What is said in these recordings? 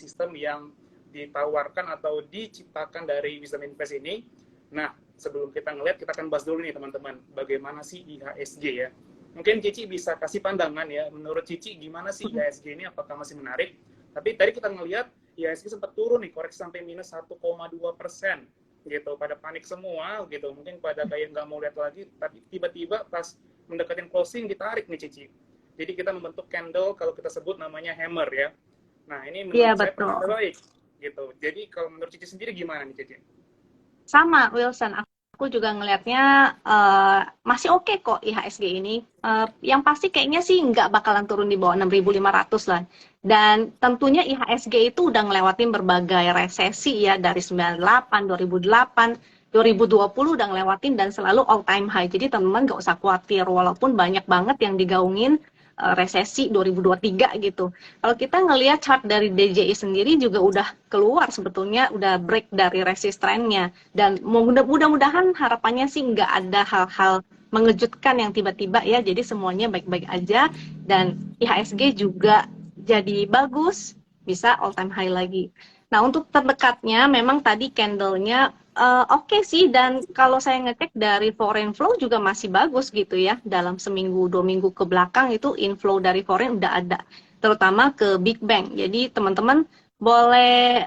sistem yang ditawarkan atau diciptakan dari Wisdom Invest ini. Nah, sebelum kita ngeliat, kita akan bahas dulu nih teman-teman, bagaimana sih IHSG ya. Mungkin Cici bisa kasih pandangan ya, menurut Cici gimana sih IHSG ini, apakah masih menarik? Tapi tadi kita ngeliat IHSG sempat turun nih, koreksi sampai minus 1,2% gitu, pada panik semua gitu, mungkin pada kayak nggak mau lihat lagi, tapi tiba-tiba pas mendekatin closing ditarik nih Cici. Jadi kita membentuk candle, kalau kita sebut namanya hammer ya. Nah ini menurut saya pertanda baik gitu. Jadi kalau menurut Cici sendiri gimana nih Cici? Sama Wilson, aku juga ngelihatnya masih oke kok IHSG ini. Yang pasti kayaknya sih nggak bakalan turun di bawah 6.500 lah. Dan tentunya IHSG itu udah ngelewatin berbagai resesi ya, dari 98, 2008, 2020 udah ngelewatin dan selalu all time high. Jadi teman-teman nggak usah khawatir, walaupun banyak banget yang digaungin resesi 2023 gitu. Kalau kita ngelihat chart dari DJI sendiri juga udah keluar sebetulnya, udah break dari resist trendnya. Dan mudah-mudahan harapannya sih nggak ada hal-hal mengejutkan yang tiba-tiba ya, jadi semuanya baik-baik aja. Dan IHSG juga jadi bagus, bisa all time high lagi. Nah untuk terdekatnya memang tadi candle-nya oke sih, dan kalau saya ngecek dari foreign flow juga masih bagus gitu ya. Dalam seminggu, 2 minggu ke belakang itu inflow dari foreign udah ada, terutama ke big bank. Jadi teman-teman boleh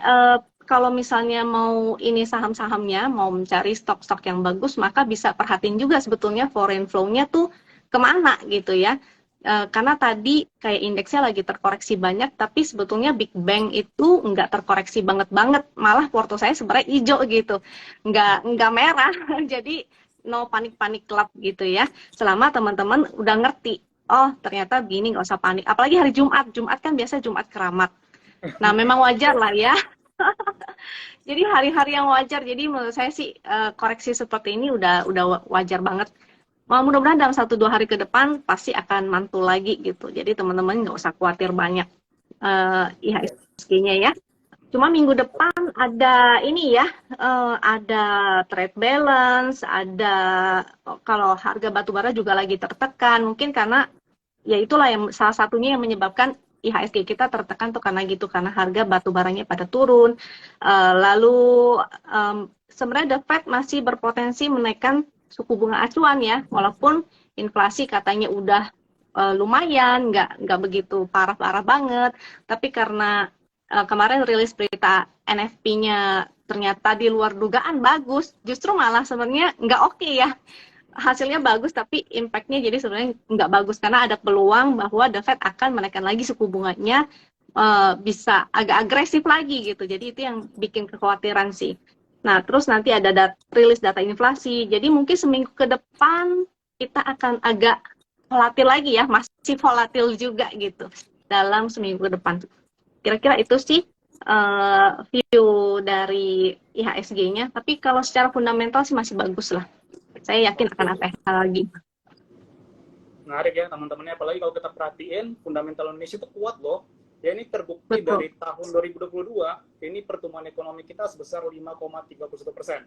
kalau misalnya mau ini saham-sahamnya, mau mencari stok-stok yang bagus, maka bisa perhatiin juga sebetulnya foreign flow-nya tuh kemana gitu ya. Karena tadi kayak indeksnya lagi terkoreksi banyak, tapi sebetulnya big bank itu nggak terkoreksi banget-banget, malah porto saya sebenarnya hijau gitu, nggak merah. Jadi no panik-panik club gitu ya, selama teman-teman udah ngerti, oh ternyata begini, nggak usah panik. Apalagi hari Jumat kan biasa Jumat keramat. Nah memang wajar lah ya. Jadi hari-hari yang wajar, jadi menurut saya sih koreksi seperti ini udah wajar banget. Mudah-mudahan dalam 1-2 hari ke depan pasti akan mantul lagi gitu. Jadi teman-teman nggak usah khawatir banyak IHSG-nya ya. Cuma minggu depan ada ini ya, ada trade balance, ada kalau harga batubara juga lagi tertekan. Mungkin karena ya itulah yang salah satunya yang menyebabkan IHSG kita tertekan tuh karena gitu, karena harga batubaranya pada turun. Lalu sebenarnya The Fed masih berpotensi menaikkan suku bunga acuan ya, walaupun inflasi katanya udah lumayan, nggak begitu parah-parah banget, tapi karena kemarin rilis berita NFP-nya ternyata di luar dugaan bagus, justru malah sebenarnya nggak oke ya. Hasilnya bagus tapi impact-nya jadi sebenarnya nggak bagus, karena ada peluang bahwa The Fed akan menaikkan lagi suku bunganya, bisa agak agresif lagi gitu. Jadi itu yang bikin kekhawatiran sih. Nah, terus nanti ada rilis data inflasi. Jadi mungkin seminggu ke depan kita akan agak volatil lagi ya, masih volatil juga gitu dalam seminggu ke depan. Kira-kira itu sih view dari IHSG-nya. Tapi kalau secara fundamental sih masih bagus lah. Saya yakin akan ada hal lagi. Menarik ya teman-temannya, apalagi kalau kita perhatiin fundamental Indonesia itu kuat loh. Ya ini terbukti dari tahun 2022, ini pertumbuhan ekonomi kita sebesar 5,31%.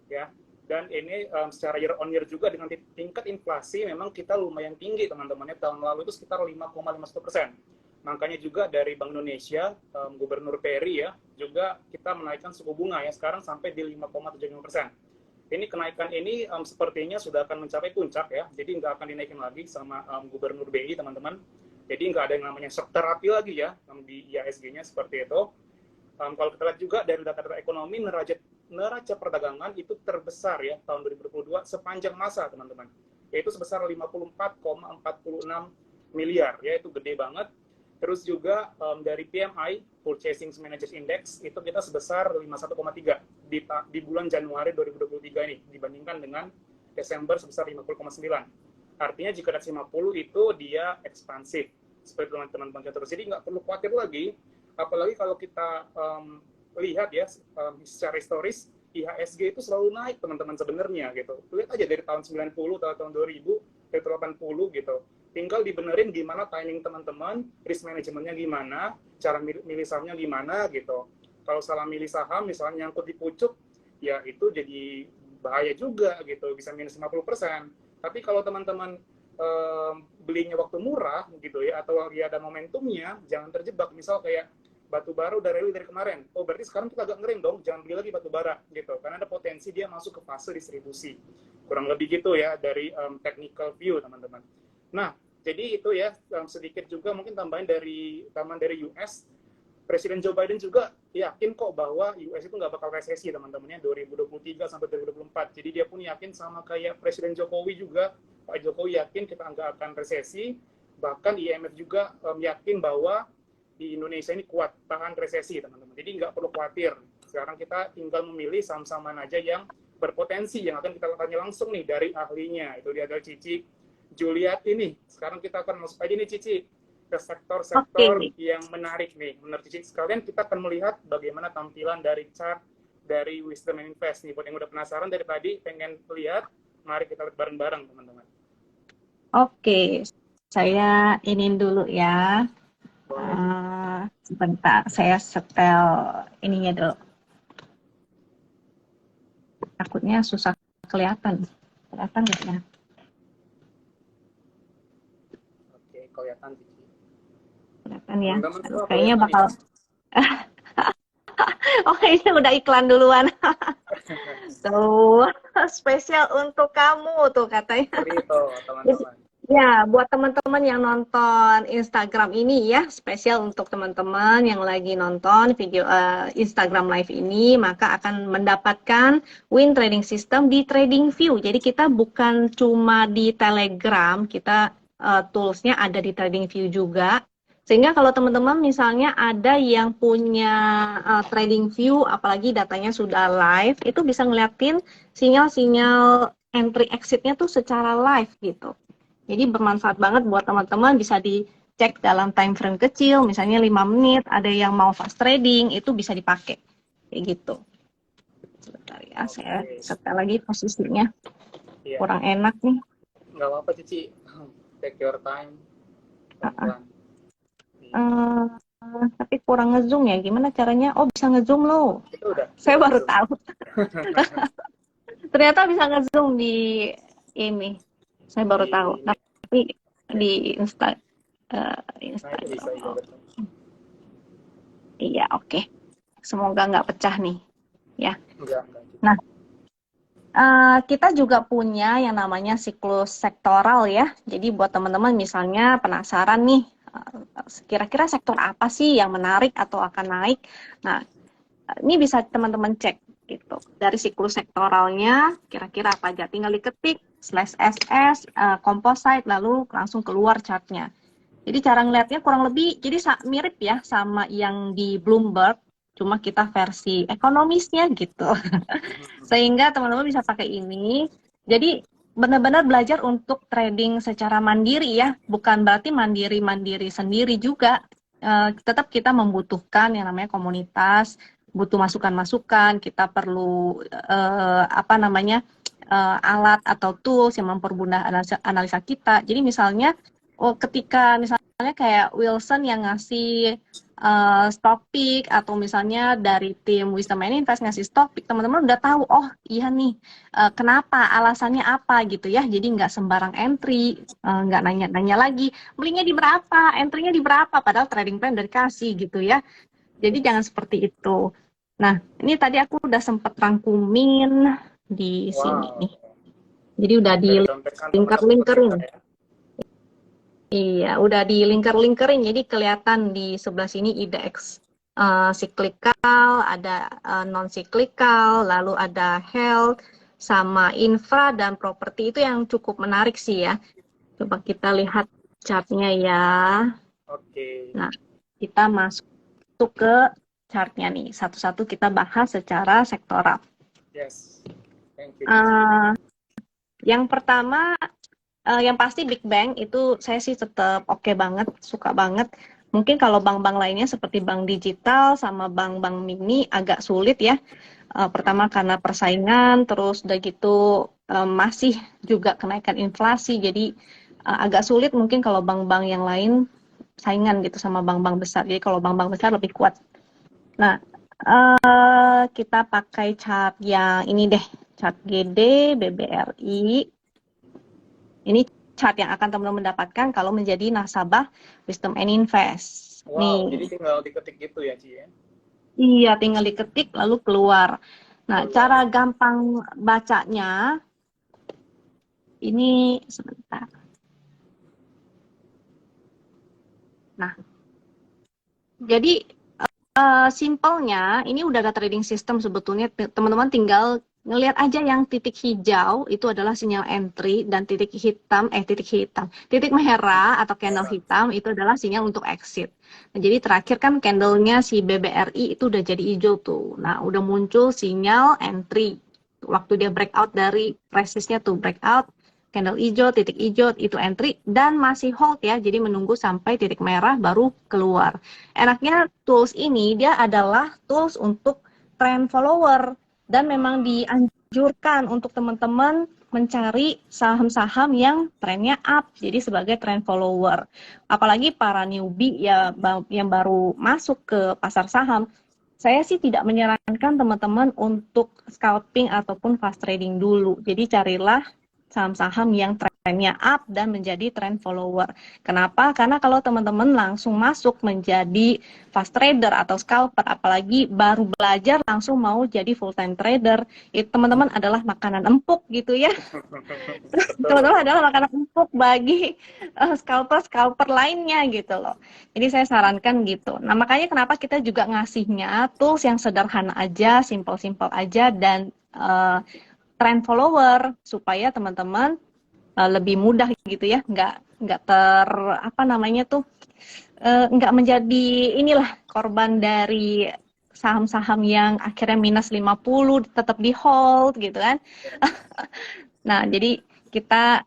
Ya. Dan ini secara year on year juga dengan tingkat inflasi memang kita lumayan tinggi teman-temannya. Tahun lalu itu sekitar 5,51%. Makanya juga dari Bank Indonesia, Gubernur Peri ya, juga kita menaikkan suku bunga ya, sekarang sampai di 5,75%. Ini kenaikan ini sepertinya sudah akan mencapai puncak ya, jadi nggak akan dinaikin lagi sama Gubernur BI teman-teman. Jadi nggak ada yang namanya shock terapi lagi ya di IHSG-nya seperti itu. Kalau kita lihat juga dari data-data ekonomi, neraca perdagangan itu terbesar ya tahun 2022 sepanjang masa teman-teman, yaitu sebesar 54,46 miliar ya, itu gede banget. Terus juga dari PMI, Purchasing Managers Index, itu kita sebesar 51,3 di bulan Januari 2023 ini, dibandingkan dengan Desember sebesar 50,9. Artinya jika di atas 50 itu dia ekspansif, seperti teman-teman terus. Jadi nggak perlu khawatir lagi, apalagi kalau kita lihat ya secara historis, IHSG itu selalu naik teman-teman sebenarnya gitu. Lihat aja dari tahun 90, tahun 2000, dari 80 gitu. Tinggal dibenerin gimana timing teman-teman, risk manajemennya gimana, cara milih sahamnya gimana gitu. Kalau salah milih saham, misalnya nyangkut di pucuk, ya itu jadi bahaya juga gitu, bisa minus 50%. Tapi kalau teman-teman belinya waktu murah gitu ya, atau lagi ada momentumnya, jangan terjebak. Misal kayak batu bara udah rally dari kemarin. Oh, berarti sekarang kita agak ngering dong, jangan beli lagi batu bara gitu. Karena ada potensi dia masuk ke fase distribusi. Kurang lebih gitu ya dari technical view, teman-teman. Nah, jadi itu ya sedikit juga mungkin tambahan dari US. Presiden Joe Biden juga yakin kok bahwa US itu nggak bakal resesi, teman-temannya, 2023 sampai 2024. Jadi dia pun yakin sama kayak Presiden Jokowi juga. Pak Jokowi yakin kita nggak akan resesi. Bahkan IMF juga yakin bahwa di Indonesia ini kuat tahan resesi, teman-teman. Jadi nggak perlu khawatir. Sekarang kita tinggal memilih saham-saham mana aja yang berpotensi, yang akan kita tanya langsung nih dari ahlinya. Itu dia ada Cici Juliat ini. Sekarang kita akan masuk aja nih, Cici, ke sektor-sektor yang menarik nih. Menurut Cici sekalian, kita akan melihat bagaimana tampilan dari chart dari Wisdom Invest nih. Buat yang udah penasaran dari tadi, pengen lihat, mari kita lihat bareng-bareng, teman-teman. Oke, saya inin dulu ya. Sebentar, saya setel ininya dulu. Takutnya susah kelihatan. Kelihatan nggak ya? Oke, kelihatan, Cici. Kelihatan ya. Teman-teman, Kayaknya bakal. Oh, ini udah iklan duluan. Tuh, spesial untuk kamu tuh katanya. Itu, teman-teman. Ya, buat teman-teman yang nonton Instagram ini ya, spesial untuk teman-teman yang lagi nonton video Instagram Live ini, maka akan mendapatkan Win Trading System di TradingView. Jadi kita bukan cuma di Telegram, kita toolsnya ada di TradingView juga. Sehingga kalau teman-teman misalnya ada yang punya TradingView, apalagi datanya sudah live, itu bisa ngeliatin sinyal-sinyal entry exit-nya tuh secara live gitu. Jadi bermanfaat banget buat teman-teman, bisa dicek dalam time frame kecil, misalnya 5 menit, ada yang mau fast trading, itu bisa dipakai. Kayak gitu. Sebentar ya, saya setel lagi posisinya. Iya. Kurang enak nih. Nggak apa-apa, Cici. Take your time. Tapi kurang ngezoom ya, gimana caranya? Oh, bisa ngezoom loh. Itu udah. Saya baru tahu. Ternyata bisa ngezoom di ini. Saya baru tahu, tapi di Instagram. Iya, oke. Semoga nggak pecah nih, ya. Nah, kita juga punya yang namanya siklus sektoral ya. Jadi buat teman-teman misalnya penasaran nih, kira-kira sektor apa sih yang menarik atau akan naik. Nah, ini bisa teman-teman cek gitu. Dari siklus sektoralnya, kira-kira apa aja. Tinggal diketik /SS, composite, lalu langsung keluar chartnya. Jadi cara ngelihatnya kurang lebih, jadi mirip ya sama yang di Bloomberg, cuma kita versi ekonomisnya gitu. Sehingga teman-teman bisa pakai ini. Jadi benar-benar belajar untuk trading secara mandiri ya, bukan berarti mandiri sendiri juga. Tetap kita membutuhkan yang namanya komunitas, butuh masukan-masukan, kita perlu alat atau tools yang mempermudah analisa kita. Jadi misalnya, ketika misalnya kayak Wilson yang ngasih stock pick, atau misalnya dari tim Wisdom Invest ngasih stock pick, teman-teman udah tahu, oh iya nih, kenapa, alasannya apa gitu ya. Jadi nggak sembarang entry, nggak nanya-nanya lagi, belinya di berapa, entry-nya di berapa, padahal trading plan udah dikasih gitu ya. Jadi jangan seperti itu. Nah, ini tadi aku udah sempat rangkumin di sini nih. Jadi udah di lingkar-lingkarin. Iya, udah di lingkar-lingkarin. Jadi kelihatan di sebelah sini IDX cyclical, ada non-cyclical, lalu ada health, sama infra dan properti. Itu yang cukup menarik sih ya. Coba kita lihat chartnya ya. Oke. Nah, kita masuk ke chartnya nih. Satu-satu kita bahas secara sektoral. Yes. Thank you. Yang pertama, yang pasti Big Bank itu saya sih tetap oke banget, suka banget. Mungkin kalau bank-bank lainnya seperti bank digital sama bank-bank mini agak sulit ya. Pertama karena persaingan, terus udah gitu masih juga kenaikan inflasi. Jadi agak sulit mungkin kalau bank-bank yang lain saingan gitu sama bank-bank besar. Jadi kalau bank-bank besar lebih kuat. Nah, kita pakai chart yang ini deh, chart GD, BBRI. Ini chart yang akan teman-teman mendapatkan kalau menjadi nasabah Wisdom Invest. Wow, jadi Nih, tinggal diketik gitu ya, Ci ya? iya tinggal diketik lalu keluar. Nah, cara Keluar. gampang bacanya ini sebentar. Nah, jadi simpelnya, ini udah ada trading system sebetulnya. Teman-teman tinggal ngelihat aja yang titik hijau itu adalah sinyal entry dan titik merah atau candle Merah. hitam itu adalah sinyal untuk exit. Nah, jadi terakhir kan candlenya si BBRI itu udah jadi hijau tuh. Nah, udah muncul sinyal entry. Waktu dia breakout dari resistnya tuh breakout, candle hijau, titik hijau itu entry dan masih hold ya. Jadi menunggu sampai titik merah baru keluar. Enaknya tools ini dia adalah tools untuk trend follower dan memang dianjurkan untuk teman-teman mencari saham-saham yang trennya up jadi sebagai trend follower. Apalagi para newbie ya yang baru masuk ke pasar saham. Saya sih tidak menyarankan teman-teman untuk scalping ataupun fast trading dulu. Jadi carilah saham-saham yang trennya up dan menjadi trend follower. Kenapa? Karena kalau teman-teman langsung masuk menjadi fast trader atau scalper, apalagi baru belajar langsung mau jadi full time trader, itu teman-teman adalah makanan empuk gitu ya. Betul. Teman-teman adalah makanan empuk bagi scalper-scalper lainnya gitu loh. Jadi saya sarankan gitu. Nah makanya kenapa kita juga ngasihnya tools yang sederhana aja, simple-simple aja dan trend follower supaya teman-teman lebih mudah gitu ya, nggak ter apa namanya tuh nggak menjadi inilah korban dari saham-saham yang akhirnya minus 50 tetap di hold gitu kan. Nah, jadi kita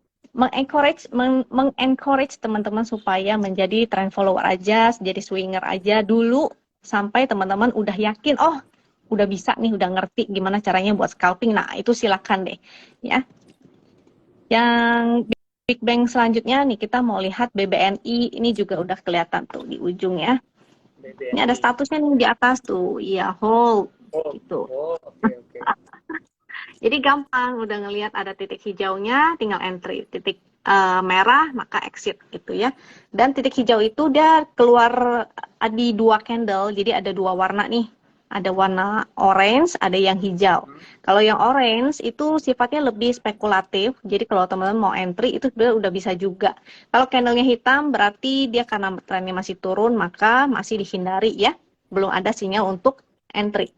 mengencourage teman-teman supaya menjadi trend follower aja, jadi swinger aja dulu sampai teman-teman udah yakin, oh udah bisa nih, udah ngerti gimana caranya buat scalping. Nah, itu silakan deh ya. Yang Big Bang selanjutnya nih kita mau lihat BBNI, ini juga udah kelihatan tuh di ujung ya. Ini ada BBNI. statusnya nih di atas tuh, iya hold Oh, gitu. oh, oke, oke. Jadi gampang, udah ngelihat ada titik hijaunya, tinggal entry. Titik merah, maka exit gitu ya. Dan titik hijau itu dia keluar di dua candle, jadi ada dua warna nih. Ada warna orange, ada yang hijau. Hmm. Kalau yang orange itu sifatnya lebih spekulatif, jadi kalau teman-teman mau entry itu udah bisa juga. Kalau candlenya hitam berarti dia karena trennya masih turun, maka masih dihindari ya. Belum ada sinyal untuk entry.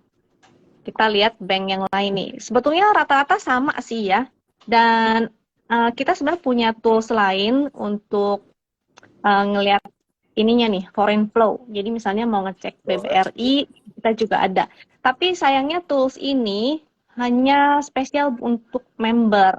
Kita lihat bank yang lain nih. Sebetulnya rata-rata sama sih ya. Dan kita sebenarnya punya tools lain untuk ngelihat ininya nih, foreign flow. Jadi misalnya mau ngecek Boleh. BBRI, kita juga ada. Tapi sayangnya tools ini hanya spesial untuk member.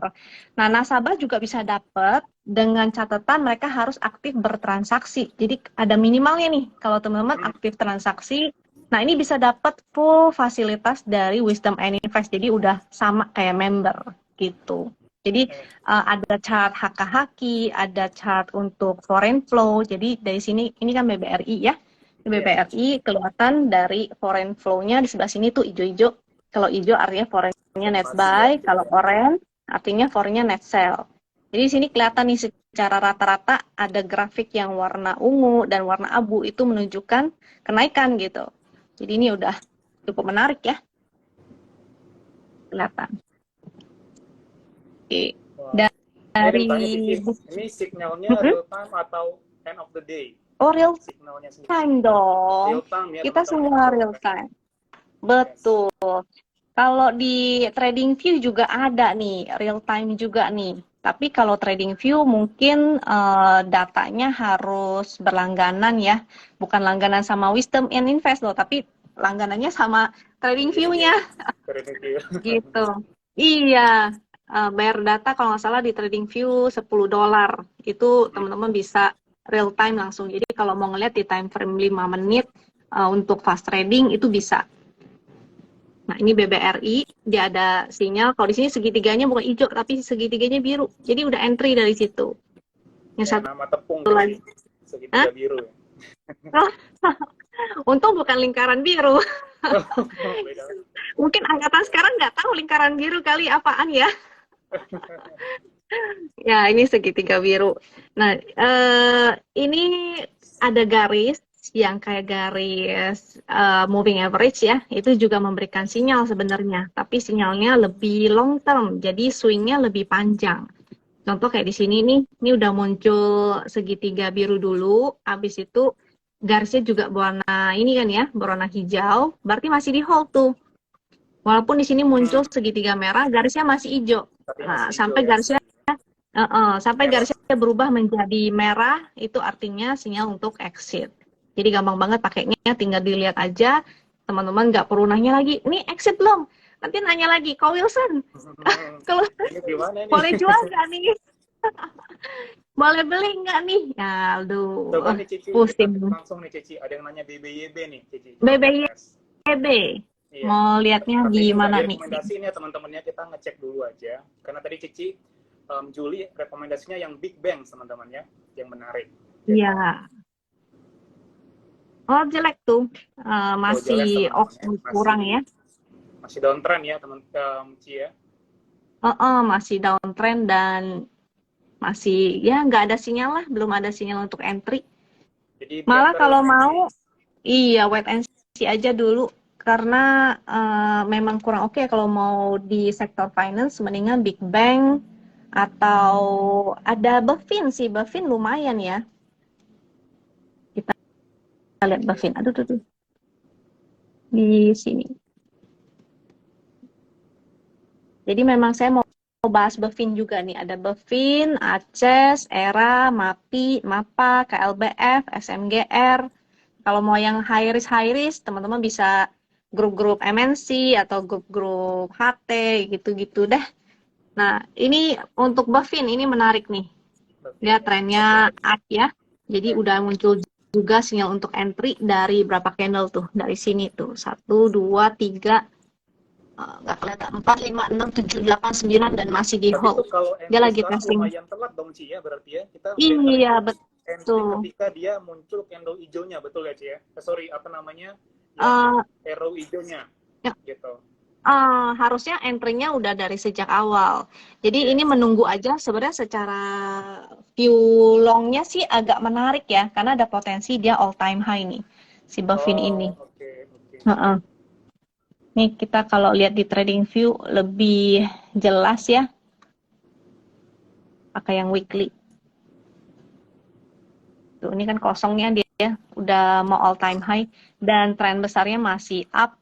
Nah, nasabah juga bisa dapat dengan catatan mereka harus aktif bertransaksi. Jadi ada minimalnya nih, kalau teman-teman Hmm. aktif transaksi. Nah, ini bisa dapat full fasilitas dari Wisdom and Invest. Jadi udah sama kayak member gitu. Jadi ada chart HKHQ, ada chart untuk foreign flow. Jadi dari sini ini kan BBRI ya. Ya. BBRI kelihatan dari foreign flow-nya di sebelah sini tuh hijau-hijau. Kalau hijau artinya foreign-nya net Masih buy, aktif kalau ya. orange artinya foreign-nya net sell. Jadi di sini kelihatan nih secara rata-rata ada grafik yang warna ungu dan warna abu itu menunjukkan kenaikan gitu. Jadi ini udah cukup menarik ya. Kelihatan. Oke. Wah. Ini Dari ringtone sih, Ci. Ini signalnya Mhm. real time atau end of the day? Oh, real Signalnya sendiri. time dong. Real time ya, Kita teman-teman. semua real time. Yes. Betul. Kalau di TradingView juga ada nih, real time juga nih. Tapi kalau TradingView mungkin datanya harus berlangganan ya. Bukan langganan sama Wisdom and Invest loh, tapi langganannya sama TradingView-nya Review. gitu. Iya, bayar data kalau nggak salah di TradingView $10. Itu teman-teman bisa real time langsung. Jadi kalau mau ngeliat di time frame 5 menit untuk fast trading itu bisa. Nah, ini BBRI, dia ada sinyal. Kalau di sini segitiganya bukan hijau, tapi segitiganya biru. Jadi udah entry dari situ. Yang Kayak satu nama tepung lagi. berarti. Hah? Segitiga biru ya. Oh, untung bukan lingkaran biru. Beda. Mungkin angkatan sekarang nggak tahu lingkaran biru kali apaan ya. Ya, ini segitiga biru. Nah, ini ada garis. yang kayak garis moving average ya, itu juga memberikan sinyal sebenarnya, tapi sinyalnya lebih long term, jadi swingnya lebih panjang. Contoh kayak di sini nih, ini udah muncul segitiga biru dulu, habis itu garisnya juga berwarna ini kan ya, berwarna hijau, berarti masih di hold tuh. Walaupun di sini muncul segitiga merah, garisnya masih hijau. Tapi Nah, masih hijau sampai ya. garisnya sampai Merah. garisnya berubah menjadi merah, itu artinya sinyal untuk exit. Jadi gampang banget pakainya, tinggal dilihat aja. Teman-teman nggak perlu nanya lagi, ini exit belum? Nanti nanya lagi, Kak Wilson, kalau Ini gimana nih? boleh jual nggak nih? Boleh beli nggak nih? Ya, aduh, Coba nih Cici, kita pusing. langsung nih Cici. Ada yang nanya BBYB nih Cici. BBYB, LFS. Iya. mau lihatnya Tapi di ini nggak mana nih? direkomendasiin ya teman-temannya, kita ngecek dulu aja. Karena tadi Cici, Juli rekomendasinya yang Big Bang teman-teman ya, yang menarik. Iya. Oh, jelek tuh. Oh jelek Masih teman-teman ya, kurang ya. masih downtrend ya teman Ci ya. Masih downtrend dan masih ya nggak ada sinyal lah, belum ada sinyal untuk entry. Jadi Malah better kalau wait and mau, see. iya wait and see aja dulu karena memang kurang oke kalau mau di sektor finance, mendingan Big Bang atau ada Buffin sih, Buffin lumayan ya. Kita lihat Buffin, aduh tuh di sini. Jadi memang saya mau bahas Buffin juga nih. Ada Buffin, Aces, Era, MAPI, MAPA, KLBF, SMGR. Kalau mau yang high risk, teman-teman bisa grup-grup MNC atau grup-grup HT, gitu-gitu deh. Nah, ini untuk Buffin, ini menarik nih. Dia trennya up ya. Jadi udah muncul juga sinyal untuk entry dari berapa candle tuh. Dari sini tuh. 1, 2, 3, nggak kelihatan 4, 5, 6, 7, 8, 9 dan masih di Tapi hold. itu kalau Dia entry lagi sekarang testing. lumayan telat dong Ci ya, berarti ya. Kita Iya, better entry betul. ketika dia muncul candle hijaunya, betul ya Ci ya? Sorry, apa namanya? Yang arrow hijaunya. Ya, Gitu. harusnya entry-nya udah dari sejak awal. Jadi ini Yes. menunggu aja. Sebenarnya secara view long-nya sih agak menarik ya, karena ada potensi dia all time high nih, si Buffin ini. Oke. Nih kita kalau lihat di trading view lebih jelas ya, pakai yang weekly. Tuh, ini kan kosongnya dia udah mau all time high dan tren besarnya masih up.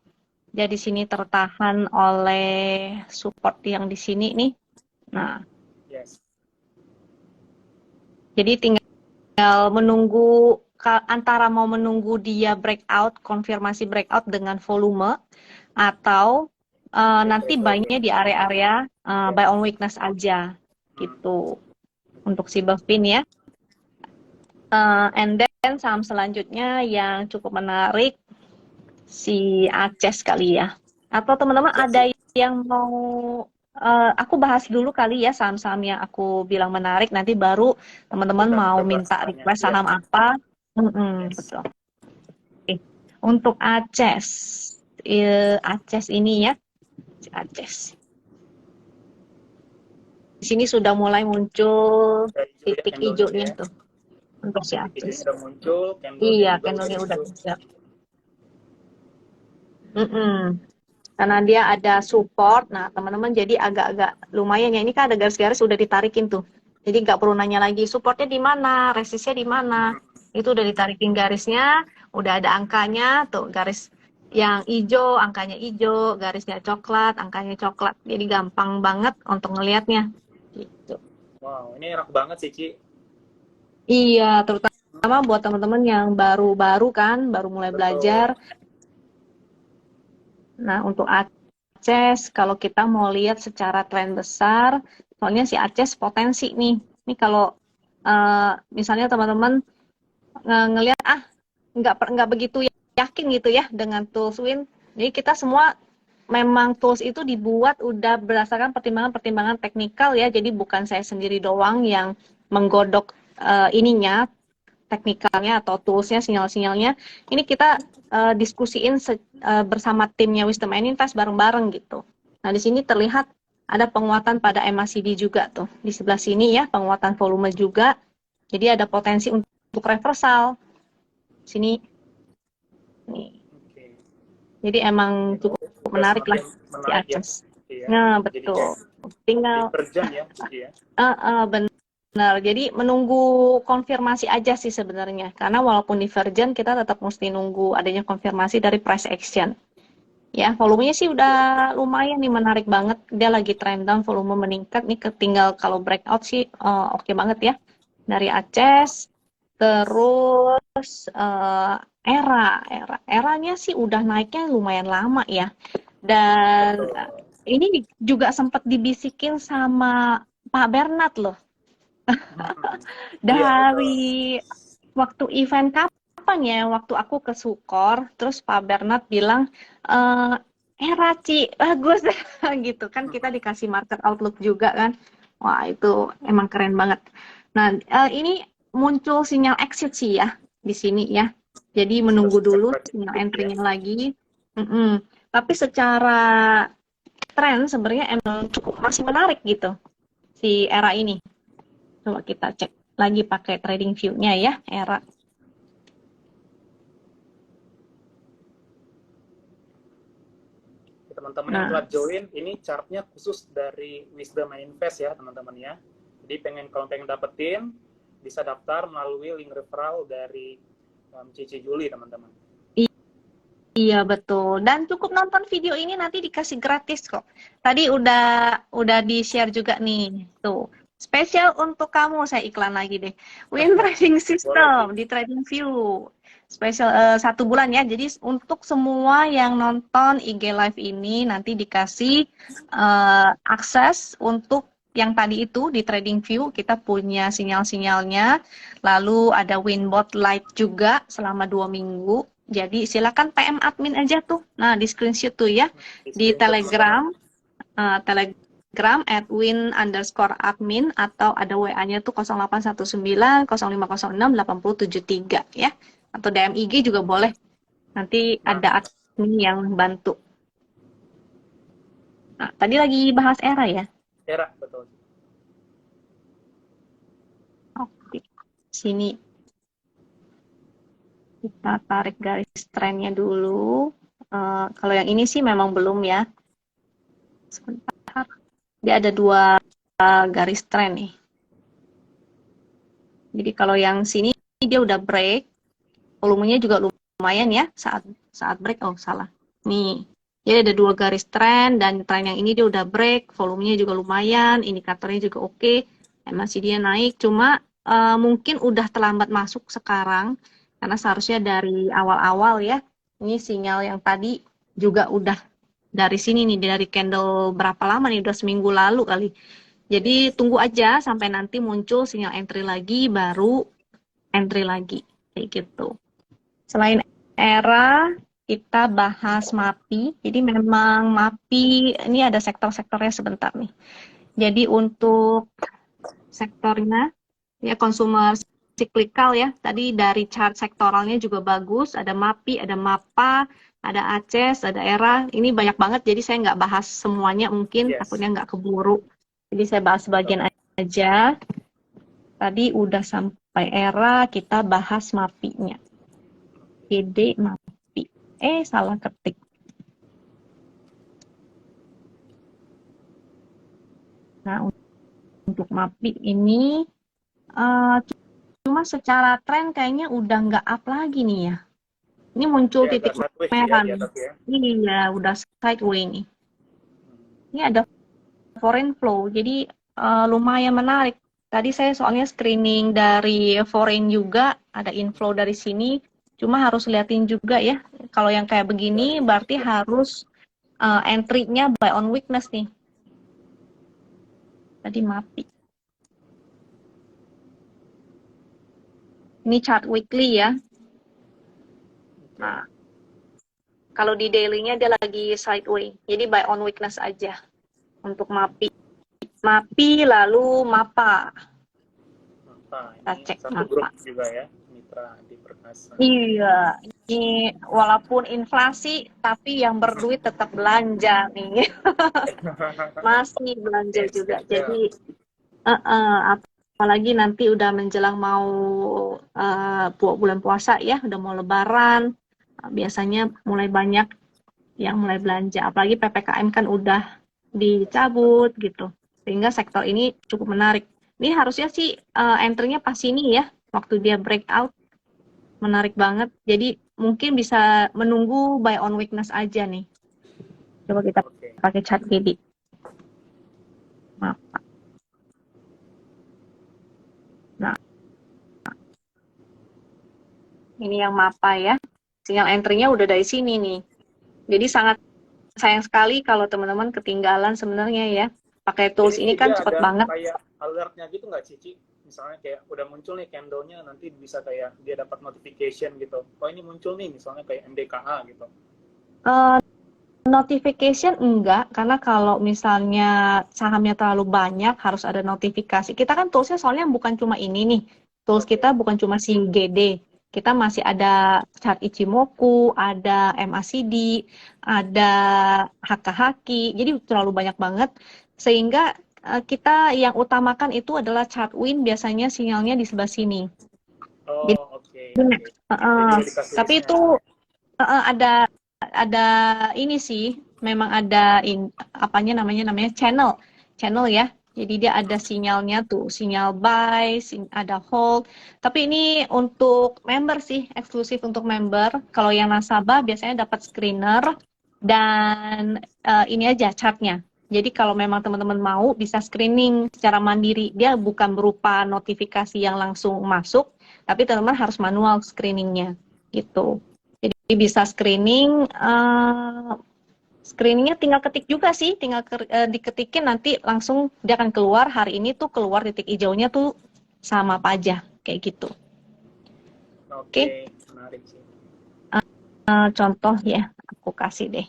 Jadi sini tertahan oleh support yang di sini nih. Nah, Yes. jadi tinggal menunggu antara mau menunggu dia breakout, konfirmasi breakout dengan volume, atau nanti buy-nya di area-area buy on weakness aja gitu untuk si Buffin ya. And then saham selanjutnya yang cukup menarik si Aces kali ya. Atau teman-teman ada yang mau aku bahas dulu kali ya saham-saham yang aku bilang menarik, nanti baru teman-teman mau minta request saham apa. Betul. Oke. Untuk Aces, Aces ini ya, Aces. Di sini sudah mulai muncul titik hijaunya tuh untuk si Aces. Sudah muncul, iya, candle-nya udah hijau. Karena dia ada support, nah teman-teman jadi agak-agak lumayan ya. Ini kan ada garis-garis udah ditarikin tuh. Jadi nggak perlu nanya lagi supportnya di mana, resistnya di mana. Itu udah ditarikin garisnya, udah ada angkanya tuh, garis yang hijau, angkanya hijau, garisnya coklat, angkanya coklat. Jadi gampang banget untuk ngelihatnya. Gitu. Wow, ini enak banget sih Ci. Iya, terutama buat teman-teman yang baru-baru kan, baru mulai belajar. Nah, untuk Aces, kalau kita mau lihat secara tren besar, soalnya si Aces potensi nih. Ini kalau misalnya teman-teman ngelihat nggak begitu yakin gitu ya dengan tools win. Jadi kita semua memang tools itu dibuat udah berdasarkan pertimbangan-pertimbangan teknikal ya. Jadi bukan saya sendiri doang yang menggodok ininya, teknikalnya atau toolsnya, sinyal-sinyalnya. Ini kita diskusiin bersama timnya Wisdom and Invest bareng-bareng gitu. Nah, di sini terlihat ada penguatan pada MACD juga tuh. Di sebelah sini ya, penguatan volume juga. Jadi ada potensi untuk reversal. Sini nih. Oke. Jadi emang Itu cukup udah menarik lah semakin si menarik ya. Access. Iya. Nah, Jadi kayak betul. Tinggal per jam ya. Iya. benar. Jadi menunggu konfirmasi aja sih sebenarnya. Karena walaupun Divergent kita tetap mesti nunggu adanya konfirmasi dari price action. Ya, volumenya sih udah lumayan nih, menarik banget. Dia lagi trend down, volume meningkat nih. Tinggal kalau breakout sih oke banget ya. Dari Access, terus eranya sih udah naiknya lumayan lama ya. Dan Betul. ini juga sempat dibisikin sama Pak Bernard loh. Iya, betul. Dari waktu event kapan ya? Waktu aku ke Sukor, terus Pak Bernard bilang, Era Ci, bagus gitu kan, kita dikasih market outlook juga kan. Wah, itu emang keren banget. Nah, ini muncul sinyal exit sih ya di sini ya. Jadi menunggu dulu sinyal Ya. entry-nya lagi. Tapi secara tren sebenarnya emang cukup masih menarik gitu si Era ini. Coba kita cek lagi pakai trading view-nya ya, Era. Teman-teman yang Nah, telah join, ini chartnya khusus dari Wisdom Invest ya teman-teman ya. Jadi kalau pengen dapetin, bisa daftar melalui link referral dari Cici Juli teman-teman. iya betul. Dan cukup nonton video ini nanti dikasih gratis kok. Tadi udah di-share juga nih. Tuh. Spesial untuk kamu saya iklan lagi deh. Win Trading System di Trading View. Spesial 1 bulan ya. Jadi untuk semua yang nonton IG Live ini nanti dikasih akses untuk yang tadi itu di Trading View kita punya sinyal-sinyalnya. Lalu ada Winbot Lite juga selama 2 minggu. Jadi silakan PM admin aja tuh. Nah, di screenshot tuh ya. Di Telegram, Telegram @win_admin atau ada WA-nya tuh 0819 0506 8073 ya. Atau DM IG juga boleh. Nanti ada admin yang bantu. Nah, tadi lagi bahas Era ya. Era, betul. Oke. Sini kita tarik garis trennya dulu. Kalau yang ini sih memang belum ya. Sebentar. Dia ada 2 garis tren nih. Jadi kalau yang sini dia udah break, volumenya juga lumayan ya saat break. Oh salah. Nih, jadi ada 2 garis tren dan tren yang ini dia udah break, volumenya juga lumayan, indikatornya juga oke. Masih dia naik, cuma mungkin udah terlambat masuk sekarang karena seharusnya dari awal-awal ya. Ini sinyal yang tadi juga udah dari sini nih, dari candle berapa lama nih, udah seminggu lalu kali. Jadi tunggu aja sampai nanti muncul sinyal entry lagi, baru entry lagi, kayak gitu. Selain Era, kita bahas MAPI. Jadi memang MAPI ini ada sektor-sektornya sebentar nih. Jadi untuk sektornya, ya consumer cyclical ya, tadi dari chart sektoralnya juga bagus, ada MAPI, ada MAPA, ada Access, ada Era, ini banyak banget, jadi saya nggak bahas semuanya mungkin, takutnya nggak keburu. Jadi saya bahas sebagian aja. Tadi udah sampai Era, kita bahas MAPI-nya. PD MAPI. Salah ketik. Nah, untuk MAPI ini, cuma secara tren kayaknya udah nggak up lagi nih ya. Ini muncul Ya, titik merah nih. Iya, udah sideways nih. Ini ada foreign flow, jadi lumayan menarik. Tadi saya soalnya screening dari foreign juga, ada inflow dari sini. Cuma harus liatin juga ya, kalau yang kayak begini berarti harus entry-nya buy on weakness nih. Tadi MAPI. Ini chart weekly ya. Nah, kalau di daily-nya dia lagi sideways, jadi buy on weakness aja untuk MAPI. MAPI lalu MAPA. Kita cek satu MAPA. grup juga ya, Mitra di Perkasa. Iya, ini walaupun inflasi, tapi yang berduit tetap belanja nih. Masih belanja juga. Jadi apalagi nanti udah menjelang mau bulan puasa ya, udah mau lebaran, biasanya mulai banyak yang mulai belanja. Apalagi PPKM kan udah dicabut gitu. Sehingga sektor ini cukup menarik. Ini harusnya sih entry-nya pas ini ya, waktu dia breakout, menarik banget. Jadi mungkin bisa menunggu buy on weakness aja nih. Coba kita Oke. pakai chart GD. Maaf. Nah, ini yang mapa ya. Sinyal entry-nya udah dari sini nih. Jadi sangat sayang sekali kalau teman-teman ketinggalan sebenarnya ya. Pakai Ini tools ini sih kan dia cepet ada banget. kayak alertnya gitu nggak, Cici? Misalnya kayak udah muncul nih candle-nya, nanti bisa kayak dia dapat notification gitu. Oh ini muncul nih, misalnya kayak MDKA gitu. Eh, Notification enggak, karena kalau misalnya sahamnya terlalu banyak harus ada notifikasi. Kita kan toolsnya soalnya bukan cuma ini nih. Tools kita Oke. bukan cuma si GD. Kita masih ada chart Ichimoku, ada MACD, ada Hakahaki. Jadi terlalu banyak banget. Sehingga kita yang utamakan itu adalah chart win, biasanya sinyalnya di sebelah sini. Jadi, Oh, oke, oke. Jadi udah dikasih tapi listnya itu nih. ada ini sih, memang ada apanya namanya channel channel ya. Jadi dia ada sinyalnya tuh, sinyal buy, ada hold. Tapi ini untuk member sih, eksklusif untuk member. Kalau yang nasabah biasanya dapat screener dan ini aja chartnya. Jadi kalau memang teman-teman mau bisa screening secara mandiri. Dia bukan berupa notifikasi yang langsung masuk, tapi teman-teman harus manual screeningnya gitu. Jadi bisa screeningnya tinggal ketik juga sih, tinggal diketikin nanti langsung dia akan keluar. Hari ini tuh keluar titik hijaunya tuh sama apa aja, kayak gitu. Oke, Oke, menarik sih. contoh ya, aku kasih deh.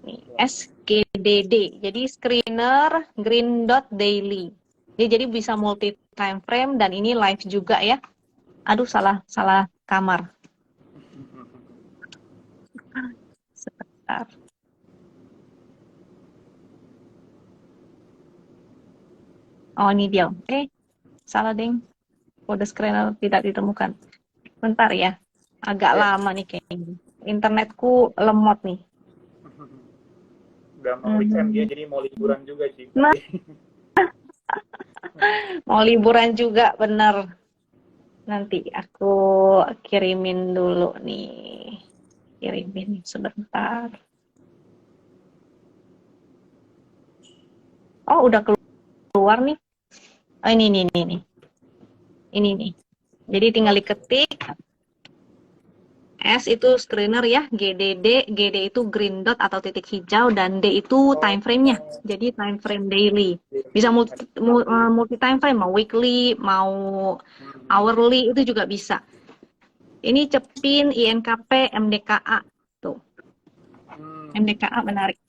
Nih, Boleh. SGDD. Jadi screener green dot daily. Jadi bisa multi time frame dan ini live juga ya. Aduh, salah kamar. Sebentar. Oh, ini dia. Salah deng. Kode screener tidak ditemukan. Bentar ya. Agak Ya, lama nih kayaknya. Internetku lemot nih. udah mau weekend dia Hmm. jadi mau liburan juga sih Nah, nanti. mau liburan juga bener. Nanti aku kirimin dulu nih. Kirimin sebentar. Oh, udah keluar nih. Oh, ini. Ini nih. Jadi tinggal Oke. diketik. S itu screener ya, GD itu green dot atau titik hijau, dan D itu Oh, time frame-nya. oh, Jadi time frame daily. Bisa daily. Ada daily. multi time frame, mau weekly, mau Hmm. hourly, itu juga bisa. Ini Cepin, INKP, MDKA. Tuh, Hmm. MDKA menarik.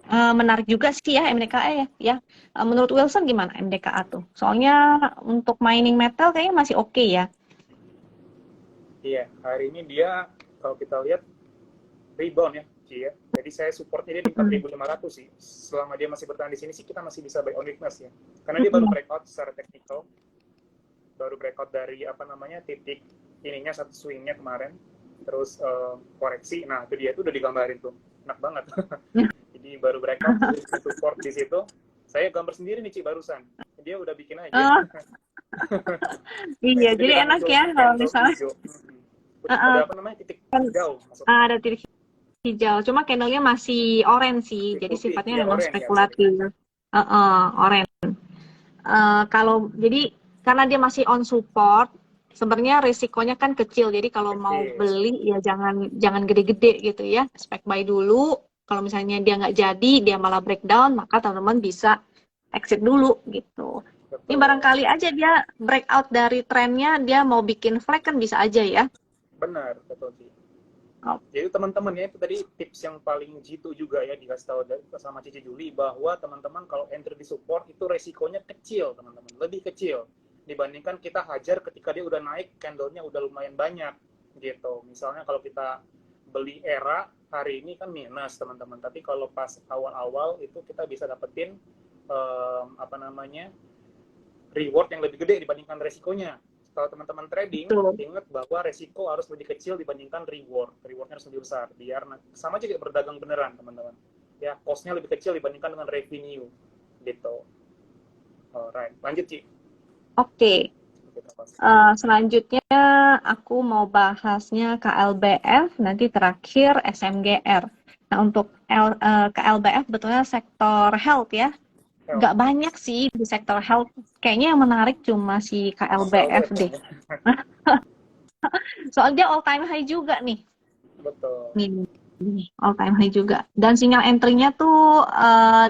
Menarik juga sih ya MDKA ya. Menurut Wilson gimana MDKA tuh? Soalnya untuk mining metal kayaknya masih oke ya. Iya, hari ini dia kalau kita lihat rebound ya, Ci ya. Jadi saya supportnya dia di Mm. 4.500 sih. Selama dia masih bertahan di sini sih kita masih bisa buy on weakness ya. Karena dia baru Mm-mm. breakout secara teknikal, baru breakout dari apa namanya titik ininya satu swingnya kemarin, terus koreksi. Nah itu dia tuh udah digambarin tuh, enak banget. Jadi baru breakout support di situ. Saya gambar sendiri nih Ci barusan. Dia udah bikin aja. Oh, Nah iya, itu dia jadi udah enak muncul ya kalau candle misalnya hijau. uh, Udah apa namanya titik kan hijau maksudnya. ada titik hijau, cuma candlenya masih orange sih, Masih jadi putih, sifatnya ya memang oranye ya sorry. spekulatif. Orange. Kalau jadi karena dia masih on support, sebenarnya risikonya kan kecil. Jadi kalau mau Kecil. beli ya jangan gede-gede gitu ya. Spek buy dulu. Kalau misalnya dia nggak jadi, dia malah breakdown, maka teman-teman bisa exit dulu gitu. Ini Betul. barangkali aja dia breakout dari trennya, dia mau bikin flag kan bisa aja ya. Benar, betul sih. Oh. Jadi teman-teman ya itu tadi tips yang paling jitu juga ya dikasih tahu sama Cici Juli bahwa teman-teman kalau entry di support itu resikonya kecil teman-teman, lebih kecil dibandingkan kita hajar ketika dia udah naik candlenya udah lumayan banyak gitu. Misalnya kalau kita beli era hari ini kan minus teman-teman, tapi kalau pas awal-awal itu kita bisa dapetin apa namanya reward yang lebih gede dibandingkan resikonya. Kalau teman-teman trading, Betul. ingat bahwa resiko harus lebih kecil dibandingkan reward. Rewardnya harus lebih besar. Biar sama aja kayak berdagang beneran, teman-teman. Ya, cost-nya lebih kecil dibandingkan dengan revenue. Gitu. Alright, lanjut, Ci. Oke. Kita bahas. Selanjutnya aku mau bahasnya KLBF, nanti terakhir SMGR. Nah, untuk KLBF betulnya sektor health ya. Nggak banyak sih di sektor health. Kayaknya yang menarik cuma si KLBF deh. Soalnya all time high juga nih. Betul. Nih, all time high juga. Dan sinyal entry-nya tuh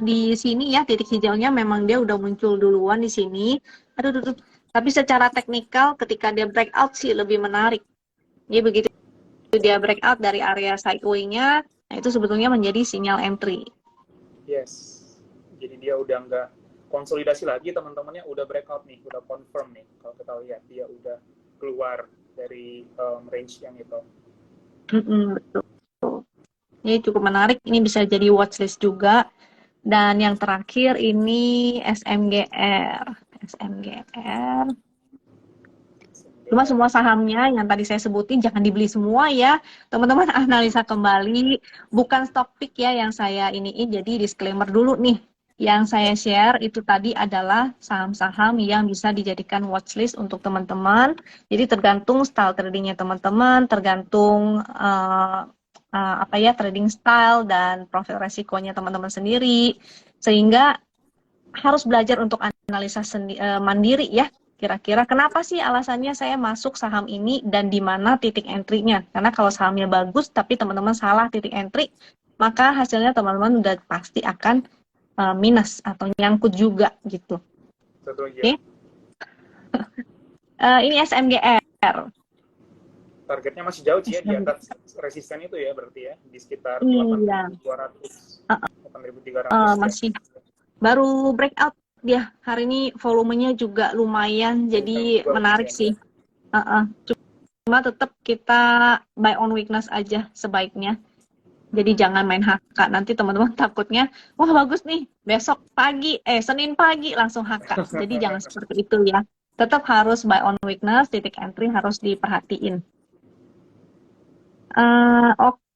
di sini ya, titik hijaunya memang dia udah muncul duluan di sini. Aduh. Tapi secara teknikal ketika dia breakout sih lebih menarik. Jadi begitu dia breakout dari area sideway-nya, nah itu sebetulnya menjadi sinyal entry. Yes. Jadi dia udah nggak konsolidasi lagi, teman-temannya udah breakout nih, udah confirm nih. Kalau kita lihat dia udah keluar dari range yang itu. Betul. Ini cukup menarik. Ini bisa jadi watchlist juga. Dan yang terakhir ini SMGR. Cuma semua sahamnya yang tadi saya sebutin jangan dibeli semua ya. Teman-teman analisa kembali. Bukan stock pick ya yang saya iniin. Jadi disclaimer dulu nih. Yang saya share itu tadi adalah saham-saham yang bisa dijadikan watchlist untuk teman-teman. Jadi tergantung style tradingnya teman-teman, tergantung trading style dan profil resikonya teman-teman sendiri. Sehingga harus belajar untuk analisa mandiri ya. Kira-kira kenapa sih alasannya saya masuk saham ini dan di mana titik entry-nya? Karena kalau sahamnya bagus tapi teman-teman salah titik entry, maka hasilnya teman-teman udah pasti akan minus atau nyangkut juga gitu. Oke. Okay? Ini SMGR. Targetnya masih jauh sih ya, di atas resisten itu ya berarti ya, di sekitar 8.200, 8.300. Masih baru breakout dia hari ini, volumenya juga lumayan, jadi menarik sih. Cuma tetap kita buy on weakness aja sebaiknya. Jadi jangan main HK, nanti teman-teman takutnya, wah bagus nih, besok pagi, Senin pagi langsung HK. Jadi jangan seperti itu ya. Tetap harus buy on weakness, titik entry harus diperhatiin.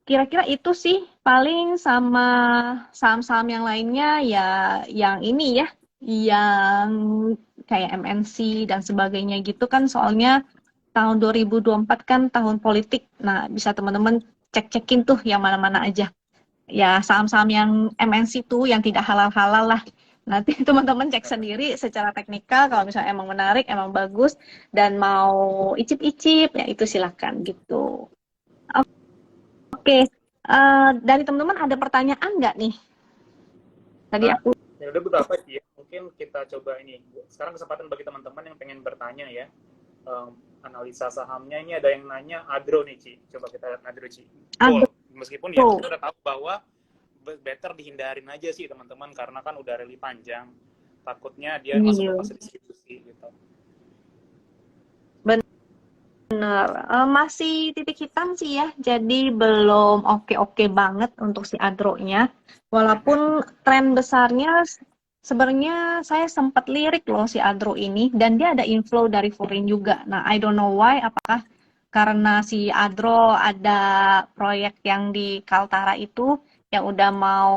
Kira-kira itu sih paling, sama saham-saham yang lainnya ya yang ini ya, yang kayak MNC dan sebagainya gitu kan, soalnya tahun 2024 kan tahun politik. Nah, bisa teman-teman cek-cekin tuh yang mana-mana aja. Ya, saham-saham yang MNC tuh yang tidak halal-halal lah. Nanti teman-teman cek sendiri secara teknikal, kalau misalnya emang menarik, emang bagus, dan mau icip-icip, ya itu silakan gitu. Oke. Dari teman-teman ada pertanyaan nggak nih? Tadi aku ya udah beberapa sih ya. Mungkin kita coba ini. Sekarang kesempatan bagi teman-teman yang pengen bertanya ya. Analisa sahamnya, ini ada yang nanya Adro nih, Ci. Coba kita lihat Adro, Ci. Meskipun ya kita udah tahu bahwa better dihindarin aja sih teman-teman, karena kan udah rally panjang. Takutnya dia masuk ke fase distribusi gitu. Bener, masih titik hitam sih ya, jadi belum oke-oke banget untuk si Adro-nya. Walaupun tren besarnya sebenarnya saya sempat lirik loh si Adro ini, dan dia ada inflow dari foreign juga. Nah, I don't know why, apakah karena si Adro ada proyek yang di Kaltara itu, yang udah mau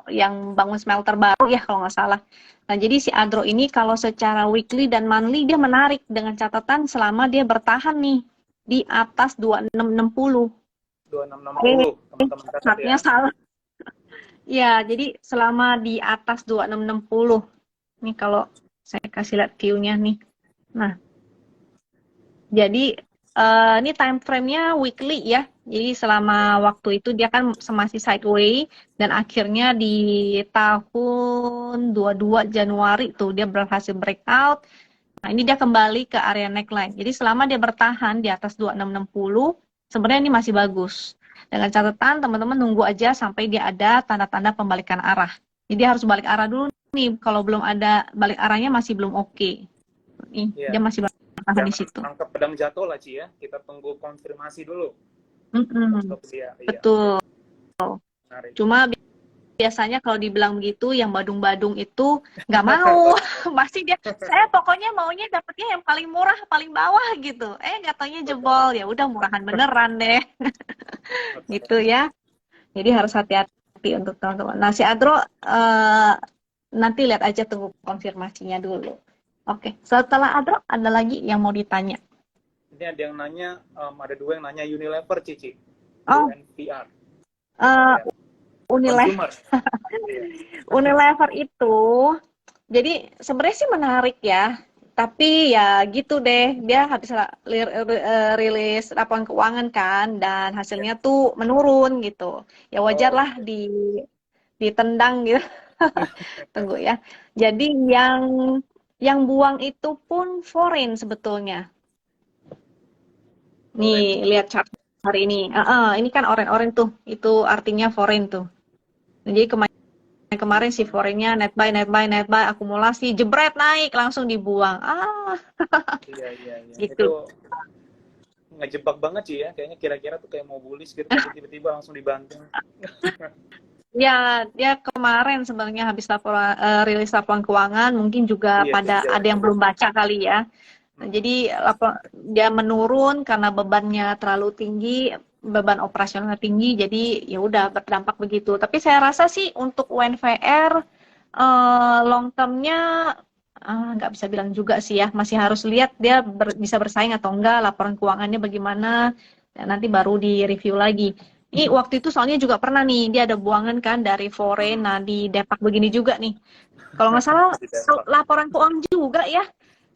yang bangun smelter baru ya kalau nggak salah. Nah, jadi si Adro ini kalau secara weekly dan monthly dia menarik, dengan catatan selama dia bertahan nih di atas 2660. 2660, teman-teman catat ya. Salah. Ya, jadi selama di atas 2660. Nih kalau saya kasih lihat view-nya nih. Nah, jadi ini time frame-nya weekly ya. Jadi selama waktu itu dia kan masih sideways, dan akhirnya di tahun 22 Januari tuh dia berhasil breakout. Nah, ini dia kembali ke area neckline. Jadi selama dia bertahan di atas 2660, sebenarnya ini masih bagus. Dengan catatan teman-teman nunggu aja sampai dia ada tanda-tanda pembalikan arah. Jadi harus balik arah dulu nih. Kalau belum ada balik arahnya masih belum oke. Nih, dia masih bertahan di situ. Angkat pedang jatuh lah, Ci ya. Kita tunggu konfirmasi dulu. Betul. Cuma biasanya kalau dibilang begitu, yang badung-badung itu nggak mau. Pasti dia, saya pokoknya maunya dapetnya yang paling murah, paling bawah gitu. Nggak taunya jebol. Ya udah murahan beneran deh, gitu ya. Jadi harus hati-hati untuk teman-teman. Nah, si Adro nanti lihat aja, tunggu konfirmasinya dulu. Oke, setelah Adro ada lagi yang mau ditanya. Ini ada yang nanya, ada dua yang nanya Unilever, Cici. Oh, UNVR. eh, Ya, Unilever. consumer. Iya. Unilever itu, jadi sebenarnya sih menarik ya, tapi ya gitu deh, dia habis rilis laporan keuangan kan, dan Ya. hasilnya tuh menurun gitu. Ya wajar Oh, lah oke. ditendang gitu. Tunggu ya. Jadi yang buang itu pun foreign sebetulnya. Foreign. Nih, lihat chart hari ini. Ini kan orange-orange tuh, itu artinya foreign tuh. Jadi kemarin si foreignnya net buy, akumulasi, jebret naik, langsung dibuang. Iya, iya, iya. Itu Gitu. ngejebak banget sih ya. Kayaknya kira-kira tuh kayak mau bullish gitu, tapi tiba-tiba langsung dibanting. Ya, dia kemarin sebenarnya habis rilis laporan keuangan, mungkin juga Iya, pada kerja. ada yang belum baca kali ya. Nah, jadi dia menurun karena bebannya terlalu tinggi, beban operasional tinggi, jadi ya udah berdampak begitu. Tapi saya rasa sih untuk UNVR long term-nya nggak bisa bilang juga sih ya, masih harus lihat dia bisa bersaing atau enggak, laporan keuangannya bagaimana, dan nanti baru di review lagi. Ini waktu itu soalnya juga pernah nih, dia ada buangan kan dari foreign, nah di Depak begini juga nih. Kalau nggak salah Di Depak. laporan keuangan juga ya.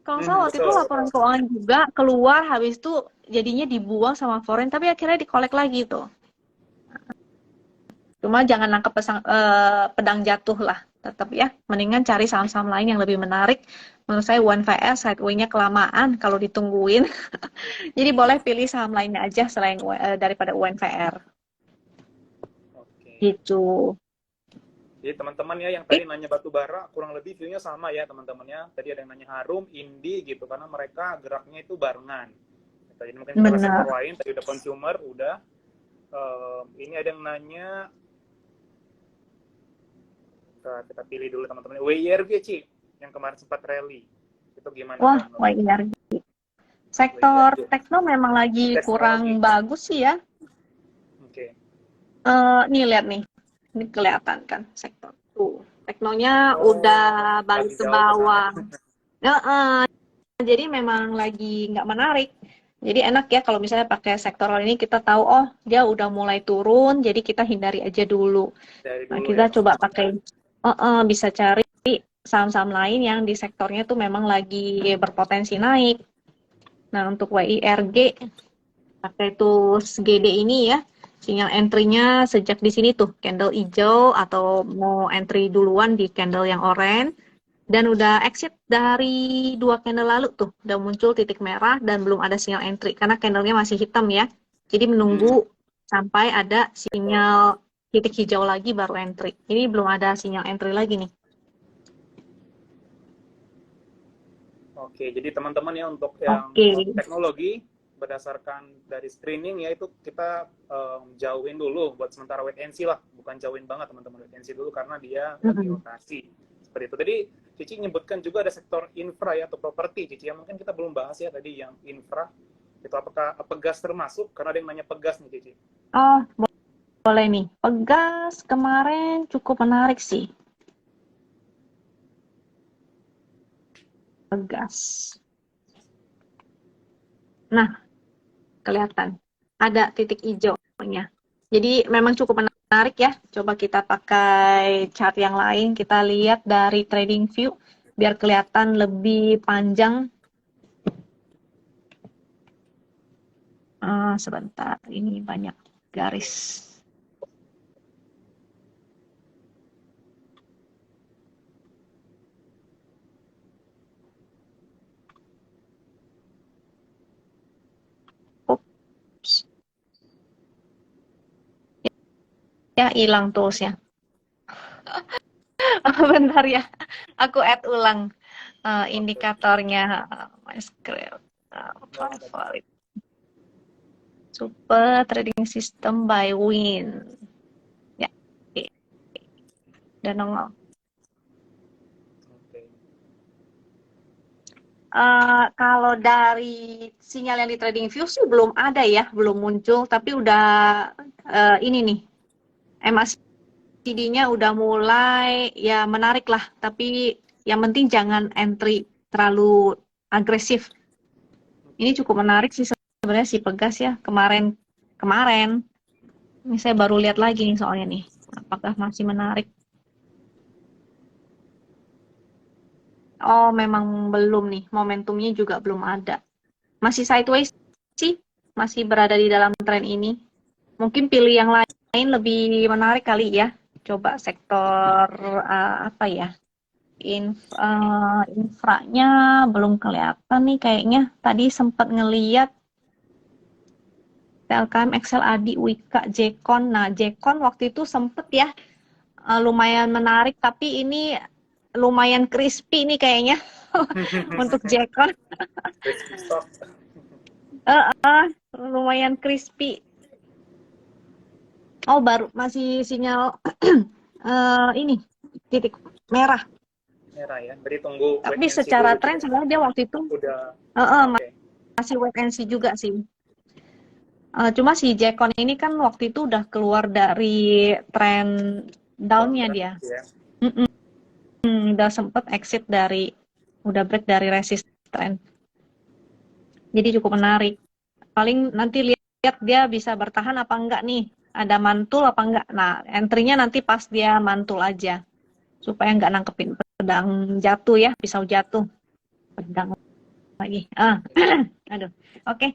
Kalau nggak salah waktu itu Betul. laporan keuangan juga keluar, habis itu jadinya dibuang sama foreign, tapi akhirnya dikolek lagi tuh. Cuma jangan nangkep pedang jatuh lah, tetap ya. Mendingan cari saham-saham lain yang lebih menarik. Menurut saya UNVR sideway-nya kelamaan kalau ditungguin. Jadi boleh pilih saham lainnya aja selain daripada UNVR. Oke. Gitu. Jadi teman-teman ya yang tadi nanya batu bara, kurang lebih view-nya sama ya teman-temannya. Tadi ada yang nanya Harum, Indi gitu, karena mereka geraknya itu barengan. Jadi mungkin kita ke sektor Benar. lain, tadi udah consumer, udah. Ini ada yang nanya, kita pilih dulu teman-teman. WIRG, Ci, yang kemarin sempat rally. Itu gimana Wah, tuh? WIRG. Sektor WIRG. tekno memang lagi Teknologi. kurang bagus sih ya. Oke. Nih lihat nih, ini kelihatan kan sektor tuh. Teknonya Oh, udah lagi balik ke jauh ke sana. bawah. Jadi memang lagi nggak menarik. Jadi enak ya kalau misalnya pakai sektoral ini kita tahu oh dia udah mulai turun, jadi kita hindari aja dulu. Dari Nah, dulu kita ya coba teman-teman. pakai bisa cari saham-saham lain yang di sektornya tuh memang lagi berpotensi naik. Nah, untuk WIRG pakai tools GD ini ya. Sinyal entry-nya sejak di sini tuh, candle hijau atau mau entry duluan di candle yang orange. Dan udah exit dari 2 candle lalu tuh, udah muncul titik merah dan belum ada sinyal entry karena candlenya masih hitam ya. Jadi menunggu sampai ada sinyal titik hijau lagi baru entry. Ini belum ada sinyal entry lagi nih. Oke, jadi teman-teman ya untuk yang Oke. teknologi berdasarkan dari screening ya itu kita jauhin dulu buat sementara wait and see lah, bukan jauhin banget teman-teman, wait and see dulu karena dia lagi rotasi seperti itu. Tadi Cici nyebutkan juga ada sektor infra ya atau properti, Cici ya mungkin kita belum bahas ya tadi yang infra itu apakah pegas termasuk, karena ada yang nanya pegas nih Cici. Oh, boleh nih. Pegas kemarin cukup menarik sih. Pegas. Nah, kelihatan ada titik hijaunya. Jadi memang cukup menarik ya. Coba kita pakai chart yang lain, kita lihat dari trading view biar kelihatan lebih panjang. Sebentar, ini banyak garis. Oops. Ya, hilang toolsnya. Bentar ya, aku add ulang indikatornya. My script. Favorit. Super trading system by Win. Ya, oke. udah nongol. Oke. Kalau dari sinyal yang di TradingView sih belum ada ya, belum muncul, tapi udah ini nih, MACD-nya udah mulai ya menarik lah, tapi yang penting jangan entry terlalu agresif. Ini cukup menarik sih sebenarnya si Pegas ya, kemarin. Ini saya baru lihat lagi nih soalnya nih, apakah masih menarik. Oh, memang belum nih, momentumnya juga belum ada. Masih sideways sih, masih berada di dalam tren ini. Mungkin pilih yang lain lebih menarik kali ya. Coba sektor apa ya? Infranya belum kelihatan nih kayaknya. Tadi sempat ngeliat Telkom, Excel, Adi, Wika, Jekon. Nah, Jekon waktu itu sempet ya lumayan menarik, tapi ini lumayan crispy nih kayaknya untuk Jekon. Crispy stock. Lumayan crispy. Oh, baru masih sinyal ini titik merah. Merah ya. Berarti tunggu wait Tapi and see secara dulu tren gitu ya. sebenarnya dia waktu itu Udah. Oke. masih wait and see juga sih. Cuma si Jekon ini kan waktu itu udah keluar dari tren down-nya dia. Ya. Udah sempet exit udah break dari resisten. Jadi cukup menarik. Paling nanti lihat dia bisa bertahan apa enggak nih. Ada mantul apa enggak. Nah, entry-nya nanti pas dia mantul aja. Supaya enggak nangkepin pedang jatuh ya, pisau jatuh. Pedang lagi. Aduh. Oke.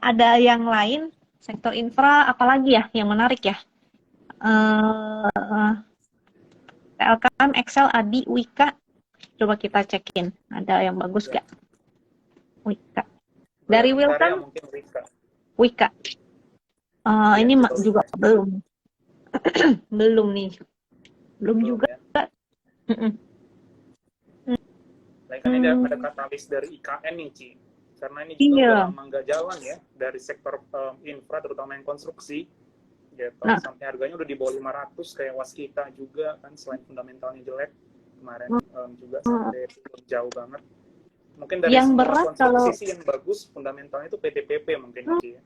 Ada yang lain, sektor infra apalagi ya yang menarik ya? Telkom, Excel, Adi, Wika. Coba kita cekin. Ada yang bagus Ya. gak? Wika. Dari Wilton, mungkin Wika. Wika. Ya, Ini juga Wika. belum. Belum nih. Belum juga. Ya. Mm-mm. Nah, kan ini ada katalis dari IKN nih, Ci. Karena ini juga Iya. udah lama nggak jalan ya, dari sektor infra, terutama yang konstruksi. Gitu. Sampai harganya udah di bawah 500, kayak Waskita juga, kan selain fundamentalnya jelek. Kemarin juga sampai jauh banget. Mungkin dari Yang semua berat konstruksi kalau sih yang bagus, fundamentalnya itu PTPP mungkin, Ci.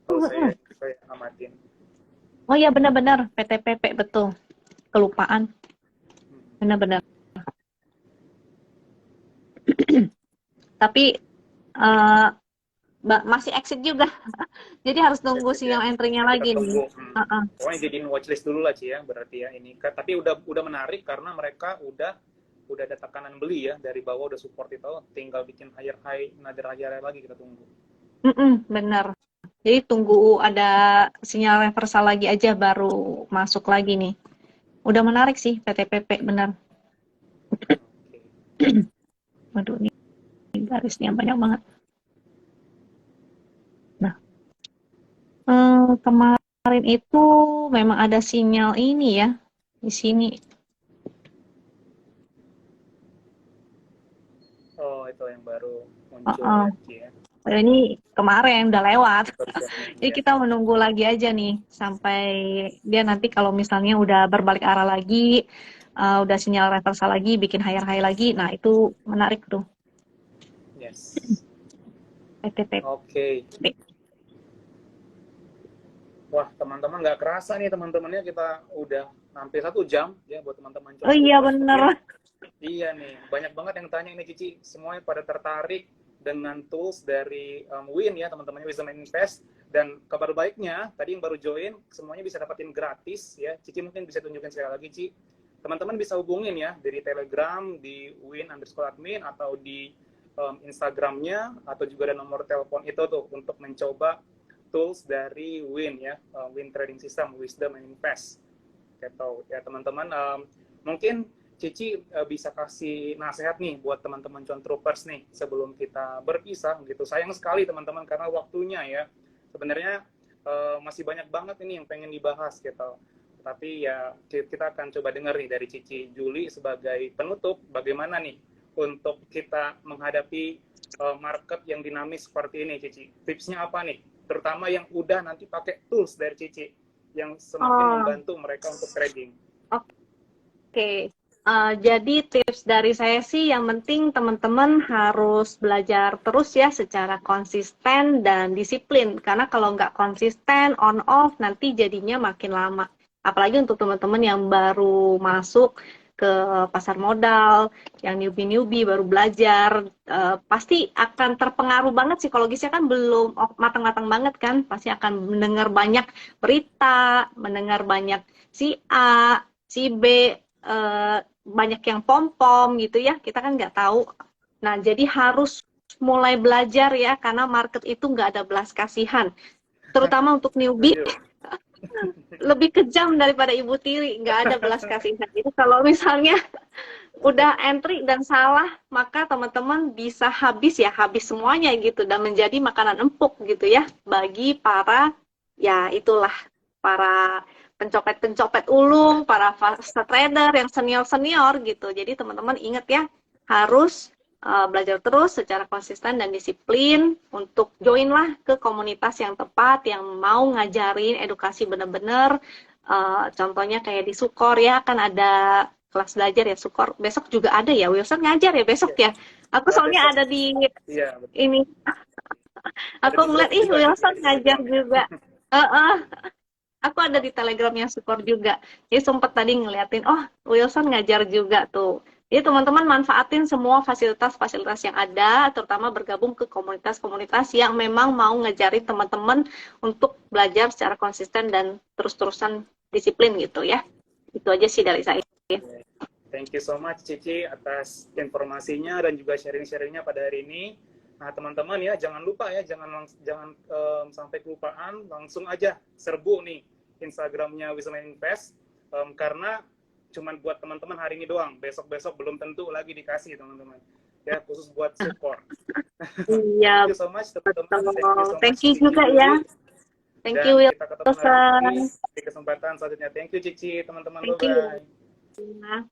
Kalau saya amatin. oh iya benar-benar PTPP betul. Kelupaan. Benar-benar. Tapi masih exit juga. Jadi harus nunggu sinyal entry-nya lagi nih. Pokoknya jadiin watchlist dulu lah, Ci ya, berarti ya ini. Tapi udah menarik karena mereka udah ada tekanan beli ya, dari bawah udah support itu, tinggal bikin higher high, another higher high lagi, kita tunggu. Benar. Jadi tunggu ada sinyal reversal lagi aja baru masuk lagi nih. Udah menarik sih PTPP, benar. Waduh, ini garisnya banyak banget. Nah, kemarin itu memang ada sinyal ini ya di sini. Oh, itu yang baru muncul ya. Ini kemarin udah lewat. Jadi kita menunggu lagi aja nih sampai dia nanti kalau misalnya udah berbalik arah lagi, udah sinyal reversal lagi, bikin higher high lagi. Nah, itu menarik tuh. Yes. PTP. Oke. Wah, teman-teman nggak kerasa nih, teman-temannya kita udah hampir 1 jam ya buat teman-teman. Oh iya bener. Iya nih, banyak banget yang tanya ini, Cici. Semuanya pada tertarik dengan tools dari Win ya, teman-temannya Wisdom Invest. Dan kabar baiknya, tadi yang baru join, semuanya bisa dapetin gratis ya. Cici mungkin bisa tunjukin sekali lagi, Ci. Teman-teman bisa hubungin ya, dari Telegram, di win_admin, atau di Instagramnya, atau juga ada nomor telepon itu tuh, untuk mencoba tools dari Win ya, Win Trading System, Wisdom Invest. Gitu ya teman-teman. Mungkin Cici bisa kasih nasihat nih buat teman-teman Cuan Troopers nih sebelum kita berpisah gitu. Sayang sekali teman-teman karena waktunya ya. Sebenarnya masih banyak banget ini yang pengen dibahas gitu. Tapi ya kita akan coba dengar nih dari Cici Juli sebagai penutup, bagaimana nih untuk kita menghadapi market yang dinamis seperti ini, Cici. Tipsnya apa nih? Terutama yang udah nanti pakai tools dari Cici yang semakin membantu mereka untuk trading. Oke, jadi tips dari saya sih yang penting teman-teman harus belajar terus ya secara konsisten dan disiplin. Karena kalau nggak konsisten, on off, nanti jadinya makin lama. Apalagi untuk teman-teman yang baru masuk ke pasar modal, yang newbie-newbie baru belajar, pasti akan terpengaruh banget psikologisnya kan belum matang-matang banget kan. Pasti akan mendengar banyak berita, mendengar banyak si A, si B, banyak yang pom-pom gitu ya, kita kan nggak tahu. Nah, jadi harus mulai belajar ya, karena market itu nggak ada belas kasihan. Terutama untuk newbie, lebih kejam daripada ibu tiri, nggak ada belas kasihan. Jadi kalau misalnya udah entry dan salah, maka teman-teman bisa habis ya, habis semuanya gitu, dan menjadi makanan empuk gitu ya, bagi para, ya itulah, para pencopet-pencopet ulung, para fast trader yang senior-senior gitu. Jadi teman-teman ingat ya, harus belajar terus secara konsisten dan disiplin untuk joinlah ke komunitas yang tepat, yang mau ngajarin edukasi benar-benar. Contohnya kayak di Sukor ya, kan ada kelas belajar ya Sukor. Besok juga ada ya, Wilson ngajar ya besok ya. Aku soalnya ada di ini. Aku ngeliat, Wilson ngajar juga. Aku ada di Telegramnya Sukor juga. Jadi sempat tadi ngeliatin, oh Wilson ngajar juga tuh. Jadi teman-teman manfaatin semua fasilitas-fasilitas yang ada, terutama bergabung ke komunitas-komunitas yang memang mau ngajarin teman-teman untuk belajar secara konsisten dan terus-terusan disiplin gitu ya. Itu aja sih dari saya. Thank you so much Cici atas informasinya dan juga sharing-sharingnya pada hari ini. Nah teman-teman ya jangan lupa ya, jangan sampai kelupaan, langsung aja serbu nih Instagramnya Wisma Invest, karena cuman buat teman-teman hari ini doang, besok-besok belum tentu lagi dikasih teman-teman ya, khusus buat support. Iya. Thank you so much teman-teman. Thank you juga ya. Thank you kita ketemu lagi di kesempatan selanjutnya. Thank you Cici teman-teman, bye bye.